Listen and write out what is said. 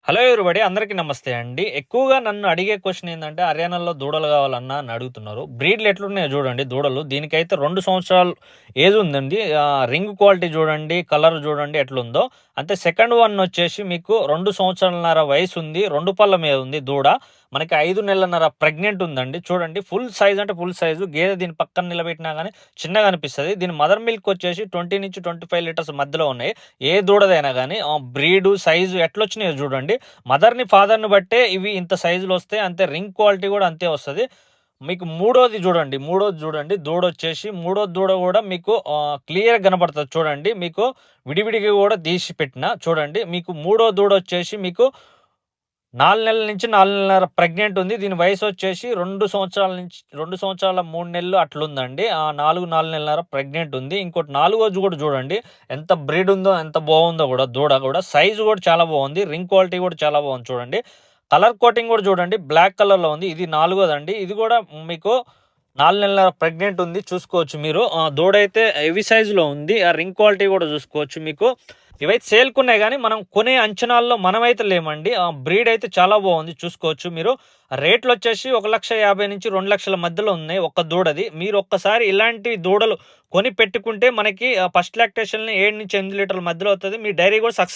Hello everybody. అందరికీ నమస్తే అండి. ఎక్కువగా నన్ను అడిగే క్వెషన్ ఏందంటే, హర్యానాలో దూడలు కావాలన్నా అని అడుగుతున్నారు. బ్రీడ్‌లు ఎట్లున్నాయో చూడండి దూడలు. దీనికైతే 2 సంవత్సరాలు ఏజ్ ఉందండి. రింగ్ క్వాలిటీ చూడండి, కలర్ చూడండి ఎట్లుందో. అంతే సెకండ్ వన్ వచ్చేసి మీకు 2 సంవత్సరాలన్నర వయసుంది. 2 పళ్ళ మీద ఉంది దూడ. మనకి 5 నెలలన్నర ప్రెగ్నెంట్ ఉందండి. చూడండి ఫుల్ సైజ్ అంటే ఫుల్ సైజు. గేదె దీని పక్కన నిలబెట్టినా గానీ చిన్నగా అనిపిస్తది. దీని మదర్ మిల్క్ వచ్చేసి 20-25 లీటర్స్ మధ్యలో ఉన్నాయి. ఏ దూడదైనా గానీ బ్రీడు, సైజు ఎట్లొచ్చినాయో చూడండి. మదర్‌ని, ఫాదర్‌ని బట్టే ఇవి ఇంత సైజులో వస్తాయి. అంతే రింగ్ క్వాలిటీ కూడా అంతే వస్తది. మీకు మూడోది చూడండి. దూడొచ్చేసి మూడో దూడ కూడా మీకు క్లియర్‌గా కనపడుతది చూడండి. మీకు విడివిడిగా కూడా తీసి పెట్టిన చూడండి. మీకు మూడో దూడొచ్చేసి మీకు 4 నెలల నుంచి 4 నెలన్నర ప్రెగ్నెంట్ ఉంది. దీని వయసొచ్చేసి 2 సంవత్సరాల నుంచి 2 సంవత్సరాల 3 నెలలు అట్లుందండి. 4 నెలన్నర ప్రెగ్నెంట్ ఉంది. ఇంకోటి నాలుగోది కూడా చూడండి. ఎంత బ్రీడ్ ఉందో, ఎంత బాగుందో కూడా దూడ కూడా. సైజు కూడా చాలా బాగుంది. రింగ్ క్వాలిటీ కూడా చాలా బాగుంది చూడండి. కలర్ కోటింగ్ కూడా చూడండి. బ్లాక్ కలర్‌లో ఉంది. ఇది నాలుగోదండి. ఇది కూడా మీకు 4 నెలల ప్రెగ్నెంట్ ఉంది. చూసుకోవచ్చు మీరు. దూడైతే హెవీ సైజులో ఉంది. ఆ రింగ్ క్వాలిటీ కూడా చూసుకోవచ్చు మీకు. ఇవైతే సేల్‌కున్నాయి గానీ, మనం కొనే అంచనాల్లో మనమైతే లేమండి. బ్రీడ్ అయితే చాలా బాగుంది చూసుకోవచ్చు మీరు. రేట్లొచ్చేసి 1,50,000 నుంచి 2,00,000 మధ్యలో ఉన్నాయి ఒక్క దూడది. మీరు ఒక్కసారి ఇలాంటి దూడలు కొని పెట్టుకుంటే మనకి ఫస్ట్ లాక్టేషన్‌ని 7-8 లీటర్ల మధ్యలో అవుతది. మీ డైరీ కూడా సక్సెస్